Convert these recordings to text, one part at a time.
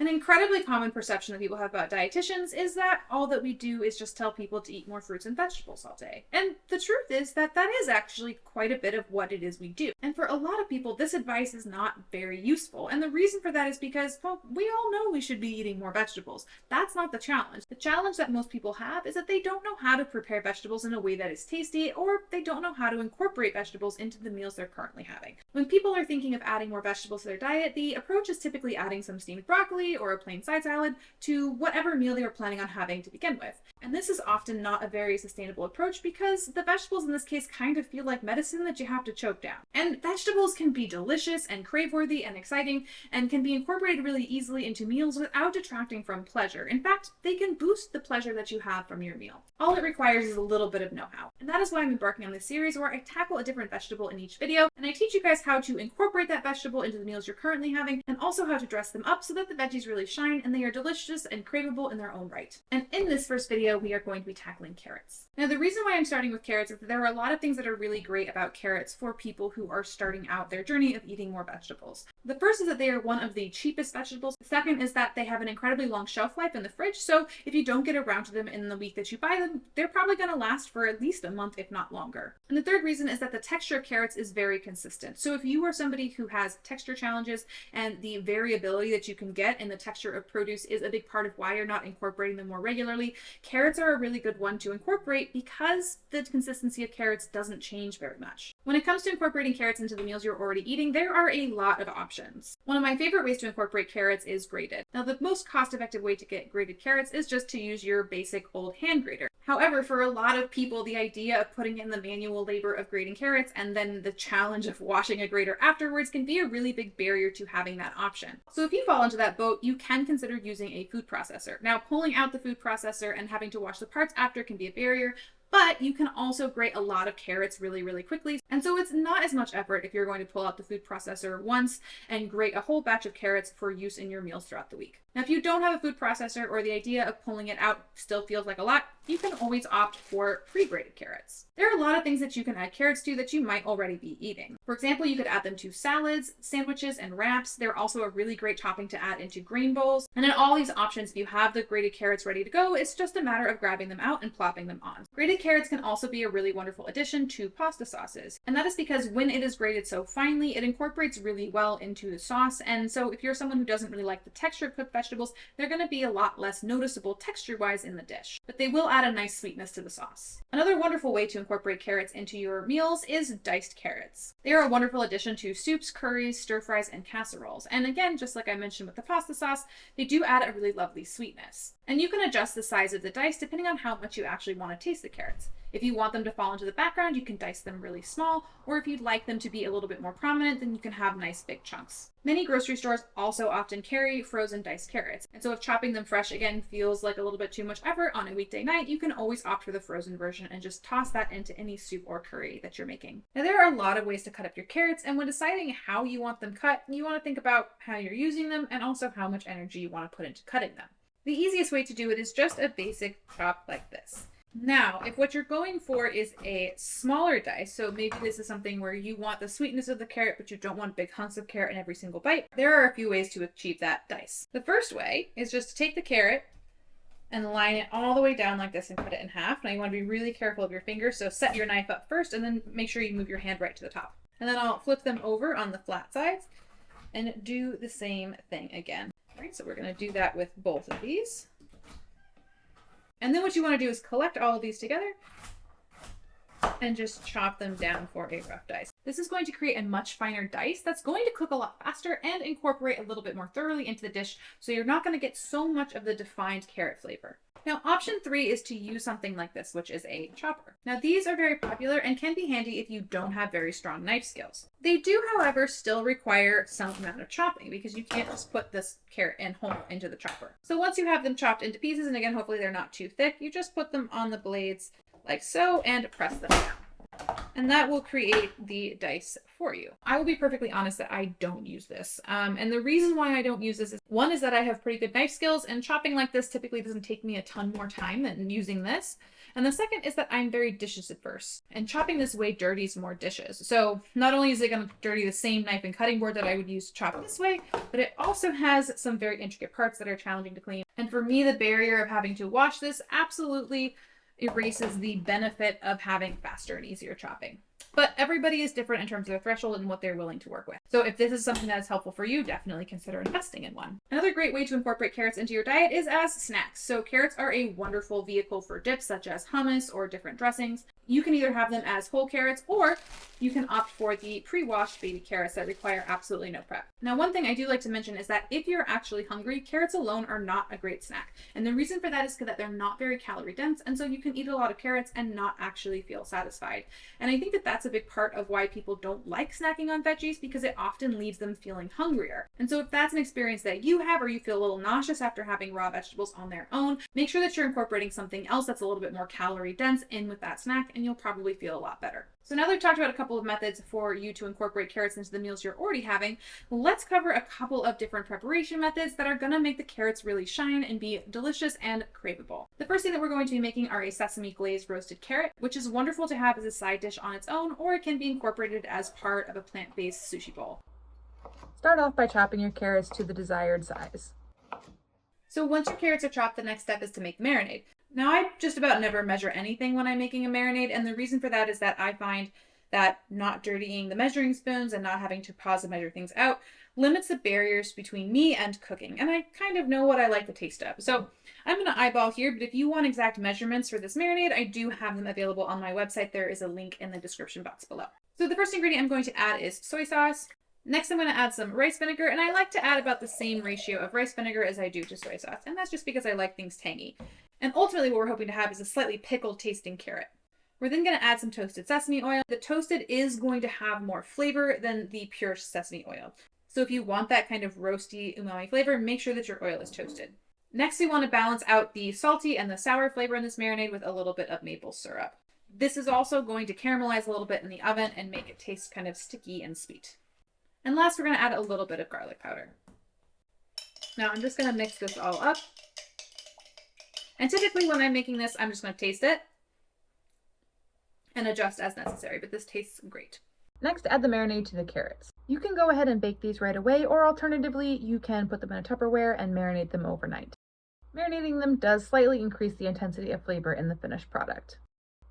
An incredibly common perception that people have about dietitians is that all that we do is just tell people to eat more fruits and vegetables all day. And the truth is that that is actually quite a bit of what it is we do. And for a lot of people, this advice is not very useful. And the reason for that is because, well, we all know we should be eating more vegetables. That's not the challenge. The challenge that most people have is that they don't know how to prepare vegetables in a way that is tasty, or they don't know how to incorporate vegetables into the meals they're currently having. When people are thinking of adding more vegetables to their diet, the approach is typically adding some steamed broccoli or a plain side salad to whatever meal they were planning on having to begin with. And this is often not a very sustainable approach because the vegetables in this case kind of feel like medicine that you have to choke down. And vegetables can be delicious and crave-worthy and exciting and can be incorporated really easily into meals without detracting from pleasure. In fact, they can boost the pleasure that you have from your meal. All it requires is a little bit of know-how. And that is why I'm embarking on this series where I tackle a different vegetable in each video, and I teach you guys how to incorporate that vegetable into the meals you're currently having, and also how to dress them up so that the veggies really shine and they are delicious and craveable in their own right. And in this first video, we are going to be tackling carrots. Now, the reason why I'm starting with carrots is that there are a lot of things that are really great about carrots for people who are starting out their journey of eating more vegetables. The first is that they are one of the cheapest vegetables. The second is that they have an incredibly long shelf life in the fridge, so if you don't get around to them in the week that you buy them, they're probably going to last for at least a month, if not longer. And the third reason is that the texture of carrots is very consistent. So if you are somebody who has texture challenges and the variability that you can get in the texture of produce is a big part of why you're not incorporating them more regularly, carrots are a really good one to incorporate because the consistency of carrots doesn't change very much. When it comes to incorporating carrots into the meals you're already eating, there are a lot of options. One of my favorite ways to incorporate carrots is grated. Now, the most cost-effective way to get grated carrots is just to use your basic old hand grater. However, for a lot of people, the idea of putting in the manual labor of grating carrots and then the challenge of washing a grater afterwards can be a really big barrier to having that option. So if you fall into that boat, you can consider using a food processor. Now, pulling out the food processor and having to wash the parts after can be a barrier, but you can also grate a lot of carrots really, really quickly. And so it's not as much effort if you're going to pull out the food processor once and grate a whole batch of carrots for use in your meals throughout the week. Now, if you don't have a food processor or the idea of pulling it out still feels like a lot, you can always opt for pre-grated carrots. There are a lot of things that you can add carrots to that you might already be eating. For example, you could add them to salads, sandwiches, and wraps. They're also a really great topping to add into grain bowls. And in all these options, if you have the grated carrots ready to go, it's just a matter of grabbing them out and plopping them on. Grated carrots can also be a really wonderful addition to pasta sauces. And that is because when it is grated so finely, it incorporates really well into the sauce. And so if you're someone who doesn't really like the texture of cooked vegetables, they're going to be a lot less noticeable texture-wise in the dish. But they will add a nice sweetness to the sauce. Another wonderful way to incorporate carrots into your meals is diced carrots. They are a wonderful addition to soups, curries, stir-fries, and casseroles. And again, just like I mentioned with the pasta sauce, they do add a really lovely sweetness. And you can adjust the size of the dice depending on how much you actually want to taste the carrots. If you want them to fall into the background, you can dice them really small, or if you'd like them to be a little bit more prominent, then you can have nice big chunks. Many grocery stores also often carry frozen diced carrots, and so if chopping them fresh again feels like a little bit too much effort on a weekday night, you can always opt for the frozen version and just toss that into any soup or curry that you're making. Now, there are a lot of ways to cut up your carrots, and when deciding how you want them cut, you want to think about how you're using them and also how much energy you want to put into cutting them. The easiest way to do it is just a basic chop like this. Now, if what you're going for is a smaller dice, so maybe this is something where you want the sweetness of the carrot, but you don't want big hunks of carrot in every single bite, there are a few ways to achieve that dice. The first way is just to take the carrot and line it all the way down like this and cut it in half. Now, you want to be really careful of your fingers, so set your knife up first and then make sure you move your hand right to the top. And then I'll flip them over on the flat sides and do the same thing again. All right, so we're going to do that with both of these. And then what you want to do is collect all of these together and just chop them down for a rough dice. This is going to create a much finer dice that's going to cook a lot faster and incorporate a little bit more thoroughly into the dish, so you're not going to get so much of the defined carrot flavor. Now, option 3 is to use something like this, which is a chopper. Now, these are very popular and can be handy if you don't have very strong knife skills. They do, however, still require some amount of chopping because you can't just put this carrot in whole into the chopper. So once you have them chopped into pieces, and again, hopefully they're not too thick, you just put them on the blades like so and press them down. And that will create the dice for you. I will be perfectly honest that I don't use this. And the reason why I don't use this is, one is that I have pretty good knife skills, and chopping like this typically doesn't take me a ton more time than using this. And the second is that I'm very dishes adverse, and chopping this way dirties more dishes. So not only is it going to dirty the same knife and cutting board that I would use to chop this way, but it also has some very intricate parts that are challenging to clean. And for me, the barrier of having to wash this absolutely erases the benefit of having faster and easier chopping. But everybody is different in terms of their threshold and what they're willing to work with. So if this is something that is helpful for you, definitely consider investing in one. Another great way to incorporate carrots into your diet is as snacks. So carrots are a wonderful vehicle for dips such as hummus or different dressings. You can either have them as whole carrots, or you can opt for the pre-washed baby carrots that require absolutely no prep. Now, one thing I do like to mention is that if you're actually hungry, carrots alone are not a great snack. And the reason for that is because they're not very calorie dense, and so you can eat a lot of carrots and not actually feel satisfied. And I think that that's a big part of why people don't like snacking on veggies, because it often leaves them feeling hungrier. And so if that's an experience that you have, or you feel a little nauseous after having raw vegetables on their own, make sure that you're incorporating something else that's a little bit more calorie dense in with that snack, and you'll probably feel a lot better. So now that we've talked about a couple of methods for you to incorporate carrots into the meals you're already having, let's cover a couple of different preparation methods that are going to make the carrots really shine and be delicious and craveable. The first thing that we're going to be making are a sesame glazed roasted carrot, which is wonderful to have as a side dish on its own, or it can be incorporated as part of a plant-based sushi bowl. Start off by chopping your carrots to the desired size. So once your carrots are chopped, the next step is to make the marinade. Now, I just about never measure anything when I'm making a marinade, and the reason for that is that I find that not dirtying the measuring spoons and not having to pause and measure things out limits the barriers between me and cooking, and I kind of know what I like the taste of. So I'm going to eyeball here, but if you want exact measurements for this marinade, I do have them available on my website. There is a link in the description box below. So the first ingredient I'm going to add is soy sauce. Next, I'm going to add some rice vinegar, and I like to add about the same ratio of rice vinegar as I do to soy sauce, and that's just because I like things tangy. And ultimately what we're hoping to have is a slightly pickled tasting carrot. We're then going to add some toasted sesame oil. The toasted is going to have more flavor than the pure sesame oil. So if you want that kind of roasty umami flavor, make sure that your oil is toasted. Next, we want to balance out the salty and the sour flavor in this marinade with a little bit of maple syrup. This is also going to caramelize a little bit in the oven and make it taste kind of sticky and sweet. And last, we're going to add a little bit of garlic powder. Now I'm just going to mix this all up. And typically when I'm making this, I'm just going to taste it and adjust as necessary, but this tastes great. Next, add the marinade to the carrots. You can go ahead and bake these right away, or alternatively, you can put them in a Tupperware and marinate them overnight. Marinating them does slightly increase the intensity of flavor in the finished product.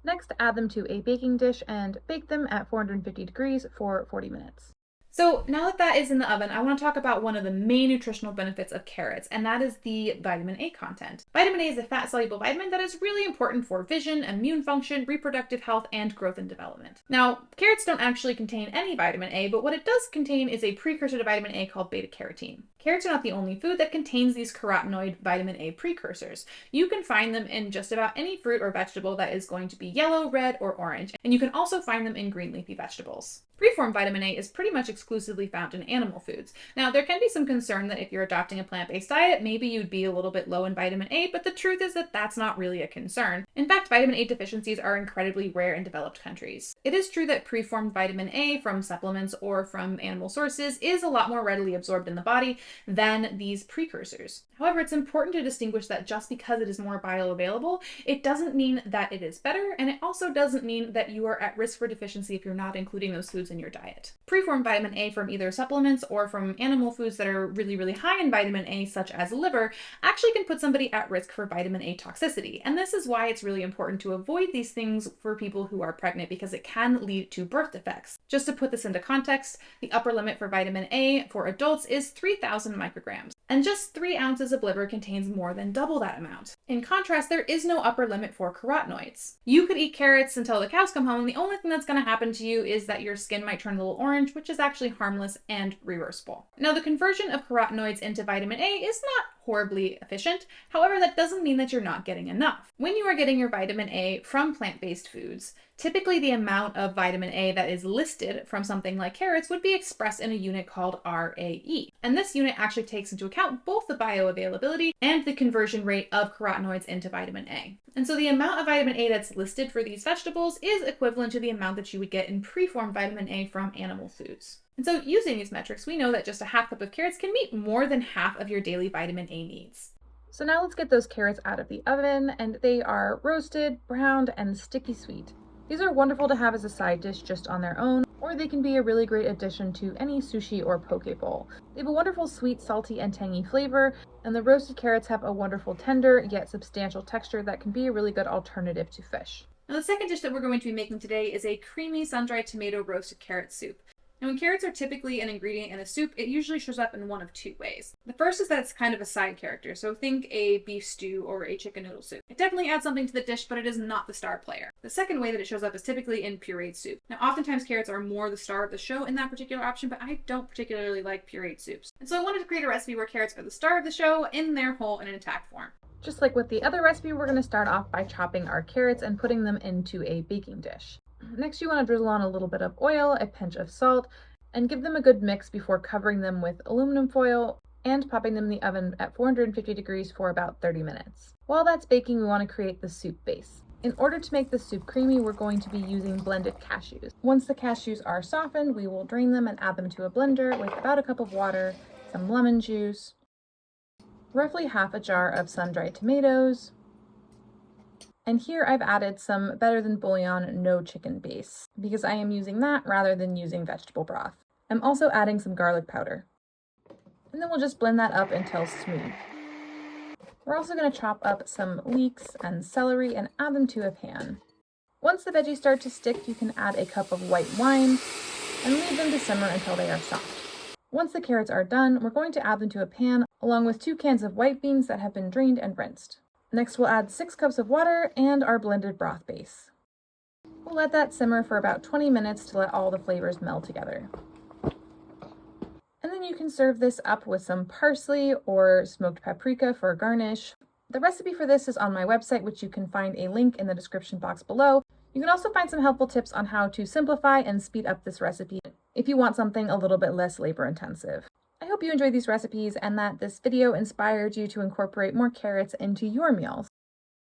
Next, add them to a baking dish and bake them at 450 degrees for 40 minutes. So now that that is in the oven, I want to talk about one of the main nutritional benefits of carrots, and that is the vitamin A content. Vitamin A is a fat-soluble vitamin that is really important for vision, immune function, reproductive health, and growth and development. Now, carrots don't actually contain any vitamin A, but what it does contain is a precursor to vitamin A called beta-carotene. Carrots are not the only food that contains these carotenoid vitamin A precursors. You can find them in just about any fruit or vegetable that is going to be yellow, red, or orange, and you can also find them in green leafy vegetables. Preformed vitamin A is pretty much exclusively found in animal foods. Now, there can be some concern that if you're adopting a plant-based diet, maybe you'd be a little bit low in vitamin A, but the truth is that that's not really a concern. In fact, vitamin A deficiencies are incredibly rare in developed countries. It is true that preformed vitamin A from supplements or from animal sources is a lot more readily absorbed in the body than these precursors. However, it's important to distinguish that just because it is more bioavailable, it doesn't mean that it is better, and it also doesn't mean that you are at risk for deficiency if you're not including those foods in your diet. Preformed vitamin A from either supplements or from animal foods that are really, really high in vitamin A, such as liver, actually can put somebody at risk for vitamin A toxicity. And this is why it's really important to avoid these things for people who are pregnant, because it can lead to birth defects. Just to put this into context, the upper limit for vitamin A for adults is 3,000 micrograms. And just 3 ounces of liver contains more than double that amount. In contrast, there is no upper limit for carotenoids. You could eat carrots until the cows come home, and the only thing that's going to happen to you is that your skin might turn a little orange, which is actually harmless and reversible. Now, the conversion of carotenoids into vitamin A is not horribly efficient. However, that doesn't mean that you're not getting enough. When you are getting your vitamin A from plant-based foods, typically the amount of vitamin A that is listed from something like carrots would be expressed in a unit called RAE. And this unit actually takes into account both the bioavailability and the conversion rate of carotenoids into vitamin A. And so the amount of vitamin A that's listed for these vegetables is equivalent to the amount that you would get in preformed vitamin A from animal foods. And so using these metrics, we know that just a half cup of carrots can meet more than half of your daily vitamin A needs. So now let's get those carrots out of the oven, and they are roasted, browned, and sticky sweet. These are wonderful to have as a side dish just on their own, or they can be a really great addition to any sushi or poke bowl. They have a wonderful sweet, salty, and tangy flavor, and the roasted carrots have a wonderful tender yet substantial texture that can be a really good alternative to fish. Now, the second dish that we're going to be making today is a creamy sun-dried tomato roasted carrot soup. Now, when carrots are typically an ingredient in a soup, it usually shows up in one of two ways. The first is that it's kind of a side character, so think a beef stew or a chicken noodle soup. It definitely adds something to the dish, but it is not the star player. The second way that it shows up is typically in pureed soup. Now, oftentimes carrots are more the star of the show in that particular option, but I don't particularly like pureed soups. And so I wanted to create a recipe where carrots are the star of the show in their whole and intact form. Just like with the other recipe, we're going to start off by chopping our carrots and putting them into a baking dish. Next, you want to drizzle on a little bit of oil, a pinch of salt, and give them a good mix before covering them with aluminum foil and popping them in the oven at 450 degrees for about 30 minutes. While that's baking, we want to create the soup base. In order to make the soup creamy, we're going to be using blended cashews. Once the cashews are softened, we will drain them and add them to a blender with about a cup of water, some lemon juice, roughly half a jar of sun-dried tomatoes, and here I've added some Better Than Bouillon no chicken base because I am using that rather than using vegetable broth. I'm also adding some garlic powder. And then we'll just blend that up until smooth. We're also going to chop up some leeks and celery and add them to a pan. Once the veggies start to stick, you can add a cup of white wine and leave them to simmer until they are soft. Once the carrots are done, we're going to add them to a pan along with 2 cans of white beans that have been drained and rinsed. Next, we'll add 6 cups of water and our blended broth base. We'll let that simmer for about 20 minutes to let all the flavors meld together. And then you can serve this up with some parsley or smoked paprika for a garnish. The recipe for this is on my website, which you can find a link in the description box below. You can also find some helpful tips on how to simplify and speed up this recipe if you want something a little bit less labor intensive. I hope you enjoyed these recipes and that this video inspired you to incorporate more carrots into your meals.